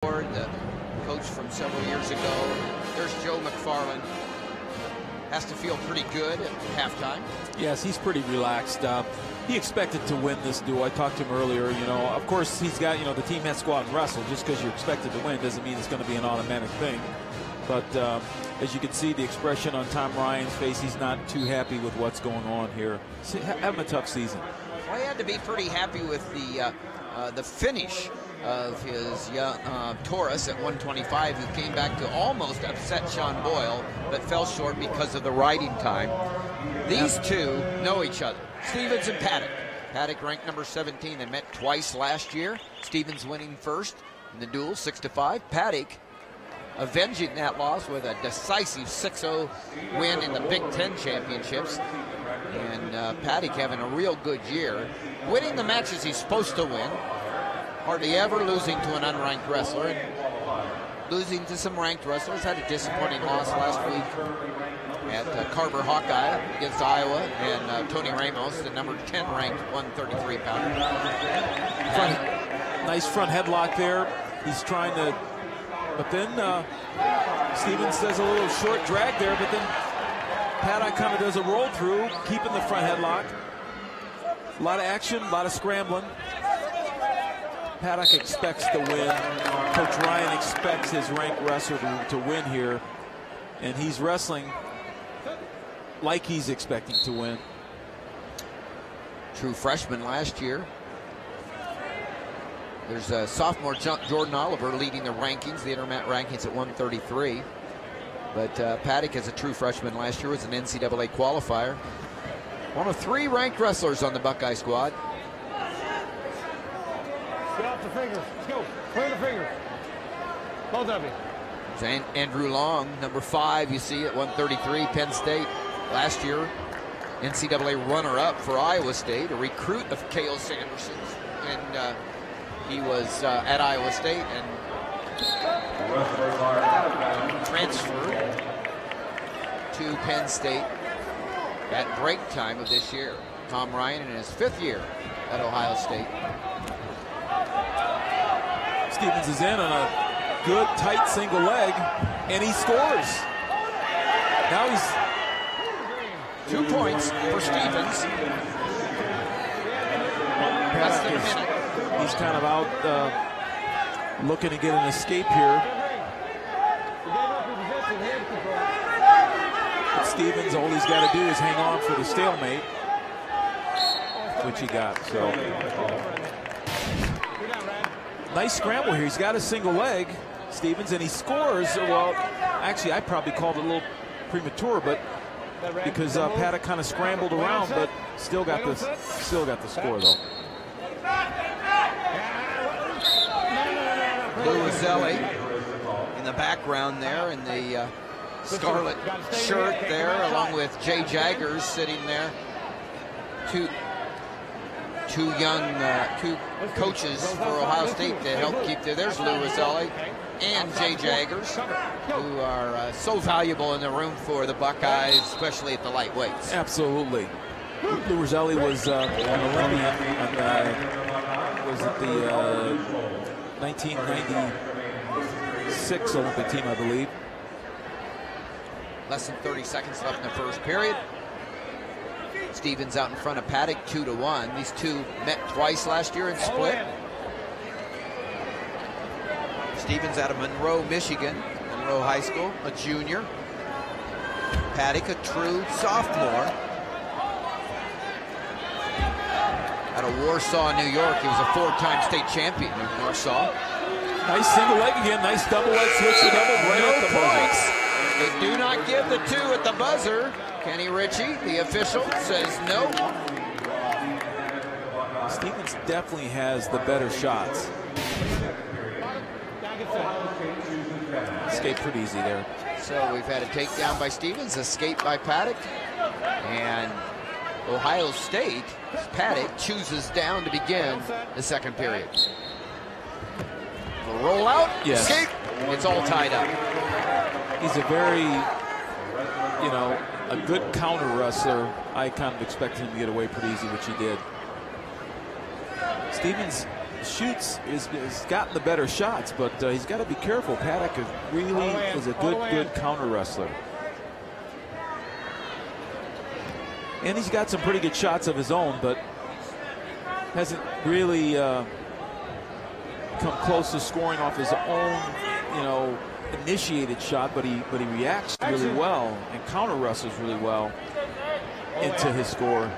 The coach from several years ago. There's Joe McFarland. Has to feel pretty good at halftime. Yes, he's pretty relaxed. He expected to win this duel. I talked to him earlier. You know, of course, he's got, the team has to go out and wrestle. Just because you're expected to win doesn't mean it's going to be an automatic thing. But as you can see, the expression on Tom Ryan's face, he's not too happy with what's going on here. Having a tough season. Well, he had to be pretty happy with the finish of his Taurus at 125, who came back to almost upset Sean Boyle, but fell short because of the riding time. These two know each other, Stevens and Paddock. Paddock ranked number 17. They met twice last year. Stevens winning first in the duel, 6-5. Paddock avenging that loss with a decisive 6-0 win in the Big Ten championships. And Paddock having a real good year, winning the matches he's supposed to win. Hardly ever losing to an unranked wrestler. And losing to some ranked wrestlers. Had a disappointing loss last week at Carver Hawkeye against Iowa, and Tony Ramos, the number 10 ranked 133 pounder. Nice front headlock there. He's trying to, but then Stevens does a little short drag there, but then Paddock kind of does a roll through, keeping the front headlock. A lot of action, a lot of scrambling. Paddock expects to win. Coach Ryan expects his ranked wrestler to win here. And he's wrestling like he's expecting to win. True freshman last year. There's a sophomore Jordan Oliver leading the rankings, the Intermat rankings at 133. But Paddock, as a true freshman last year, was an NCAA qualifier. One of 3 ranked wrestlers on the Buckeye squad. Get off the fingers. Let's go. Clear the fingers. Both of you. There's Andrew Long, number 5, you see at 133, Penn State. Last year, NCAA runner-up for Iowa State, a recruit of Cale Sanderson's. And he was at Iowa State and transferred to Penn State at break time of this year. Tom Ryan in his 5th year at Ohio State. Stevens is in on a good, tight single leg, and he scores. Now he's 2 points for Stevens. He's kind of out looking to get an escape here. But Stevens, all he's got to do is hang on for the stalemate, which he got. So nice scramble here. He's got a single leg, Stevens, and he scores. Well, actually, I probably called it a little premature, but because Paddock kind of scrambled around, but still got the score though. Lou Roselli in the background there in the scarlet shirt there, along with Jay Jaggers sitting there. Two coaches for Ohio State to help keep there. There's Lou Roselli and Jay Jaggers, who are so valuable in the room for the Buckeyes, especially at the lightweights. Absolutely. Lou Roselli was an Olympian was at the 1996 Olympic team, I believe. Less than 30 seconds left in the first period. Stevens out in front of Paddock 2-1. These two met twice last year and split. Stevens out of Monroe, Michigan, Monroe High School, a junior. Paddock, a true sophomore. Out of Warsaw, New York. He was a 4-time state champion in Warsaw. Nice single leg again. Nice double leg switch to double right at the points. They do not give the 2 at the buzzer. Kenny Ritchie, the official, says no. Stevens definitely has the better shots. Escape pretty easy there. So we've had a takedown by Stevens, escape by Paddock, and Ohio State, Paddock chooses down to begin the second period. The rollout, yes. Escape, it's all tied up. He's a very, a good counter wrestler. I kind of expected him to get away pretty easy, which he did. Stevens shoots, has gotten the better shots, but he's got to be careful. Paddock really is a good counter wrestler. And he's got some pretty good shots of his own, but hasn't really come close to scoring off his own, initiated shot, but he reacts really well and counter wrestles really well into his scoring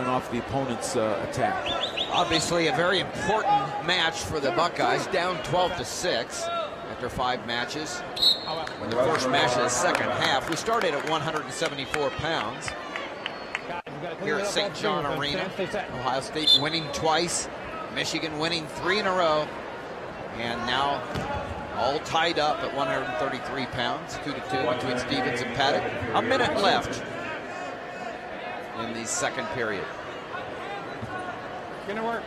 off the opponent's attack. Obviously a very important match for the Buckeyes, down 12-6 after 5 matches. In the first match of the second half, we started at 174 pounds here at St. John Arena. Ohio State winning twice, Michigan winning 3 in a row, and now all tied up at 133 pounds, 2-2 between Stevens and Paddock. A minute left in the second period. Gonna work.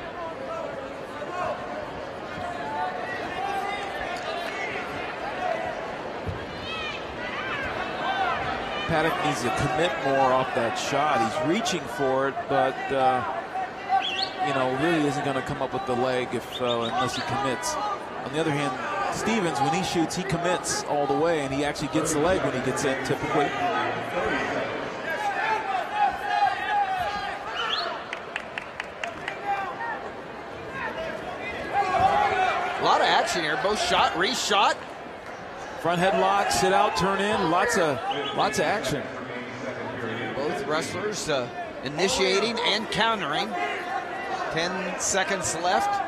Paddock needs to commit more off that shot. He's reaching for it, but really isn't going to come up with the leg unless he commits. On the other hand, Stevens, when he shoots, he commits all the way, and he actually gets the leg when he gets in, typically. A lot of action here. Both shot, reshot. Front headlock, sit out, turn in. Lots of action. Both wrestlers initiating and countering. 10 seconds left.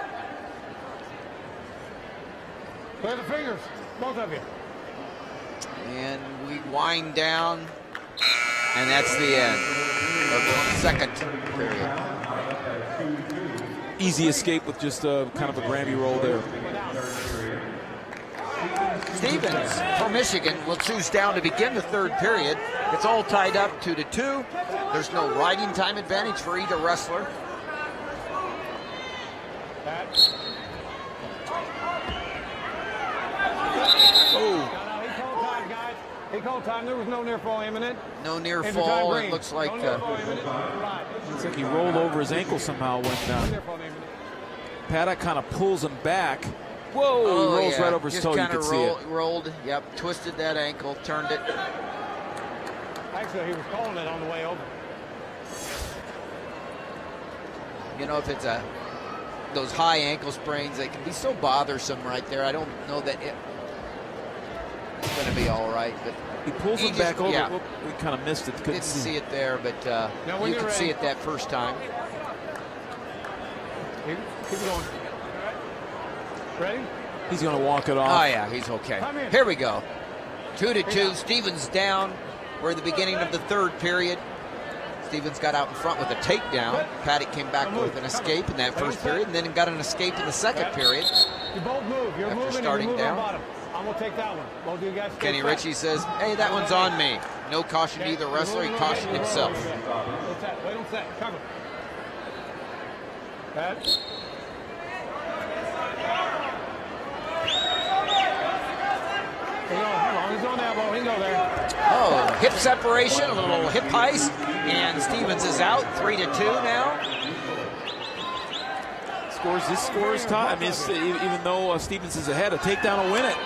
Clear the fingers, both of you. And we wind down, and that's the end of the second period. Easy escape with just kind of a Grammy roll there. Stevens for Michigan will choose down to begin the third period. It's all tied up 2-2. There's no riding time advantage for either wrestler. He called time. There was no near fall imminent. No near fall. It looks like he rolled over his ankle somehow when Paddock kind of pulls him back. Whoa! He rolls right over his toe. You can see it. Rolled. Yep. Twisted that ankle. Turned it. Actually, he was calling it on the way over. If it's those high ankle sprains, they can be so bothersome right there. I don't know that it's going to be all right, but he pulls him back over. Yeah. We kind of missed it. Didn't see it there, but you could see it that first time. Keep going. Ready? He's going to walk it off. Oh, yeah, he's okay. Here we go. 2-2. Stevens down. We're at the beginning of the third period. Stevens got out in front with a takedown. Paddock came back with an escape in that first period, and then got an escape in the second period. You both move. You're after moving starting and you move down. on bottom. I'm going to take that one. Both of you guys. Kenny Ritchie says, hey, that one's on me. No caution to either wrestler. He cautioned himself. Wait on set. Cover. Pat. He's on elbow. He can go there. Oh, hip separation, a little hip heist, and Stevens is out. 3-2 now. This scores time. I mean, even though Stevens is ahead, a takedown will win it.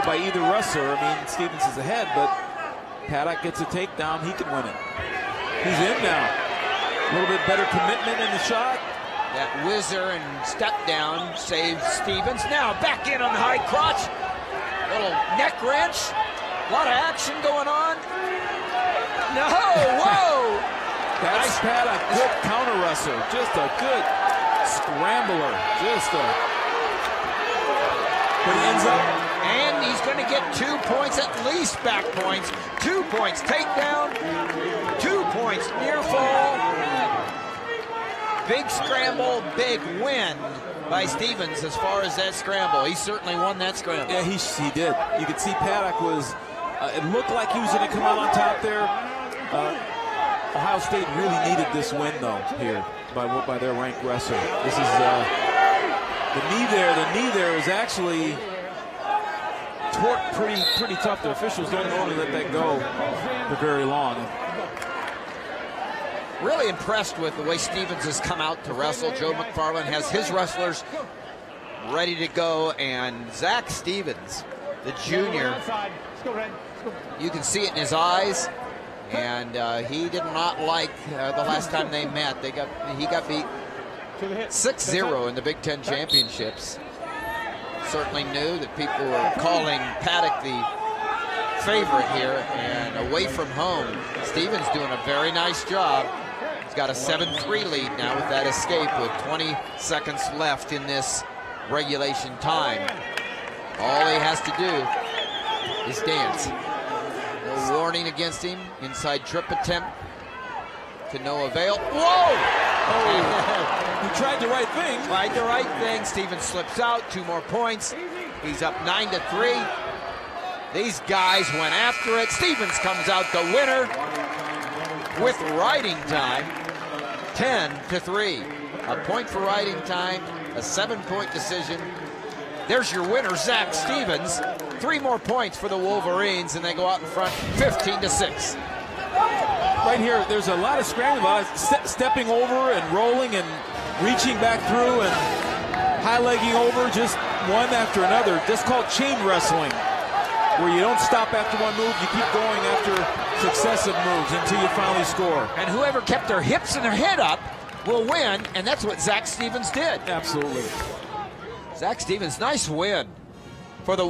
By either wrestler. I mean, Stevens is ahead, but Paddock gets a takedown. He can win it. He's in now. A little bit better commitment in the shot. That whizzer and step down saves Stevens. Now back in on the high crotch. Little neck wrench. A lot of action going on. No, whoa! That's Paddock, good counter wrestler. Just a good scrambler. But he ends up. And he's going to get 2 points, at least back points. 2 points takedown. 2 points near fall. Big scramble, big win by Stevens as far as that scramble. He certainly won that scramble. Yeah, he did. You could see Paddock was, it looked like he was going to come out on top there. Ohio State really needed this win, though, here by their ranked wrestler. This is the knee there. The knee there is actually torqued pretty tough. The officials don't normally let that go for very long. Really impressed with the way Stevens has come out to wrestle. Joe McFarland has his wrestlers ready to go, and Zach Stevens, the junior, you can see it in his eyes, and he did not like the last time they met. He got beat 6-0 in the Big Ten championships. Certainly knew that people were calling Paddock the favorite here, and away from home, Stevens doing a very nice job. He's got a 7-3 lead now with that escape with 20 seconds left in this regulation time. All he has to do is dance. No warning against him. Inside trip attempt to no avail. Whoa! Oh, he tried the right thing. Tried the right thing. Stevens slips out. 2 more points. He's up 9-3. These guys went after it. Stevens comes out the winner with riding time, 10-3. A point for riding time, a 7-point decision. There's your winner, Zach Stevens. 3 more points for the Wolverines, and they go out in front, 15-6. Right here, there's a lot of scrambling, a lot of stepping over and rolling and reaching back through and high-legging over, just one after another. That's called chain wrestling, where you don't stop after one move, you keep going after successive moves until you finally score. And whoever kept their hips and their head up will win, and that's what Zach Stevens did. Absolutely. Zach Stevens, nice win for the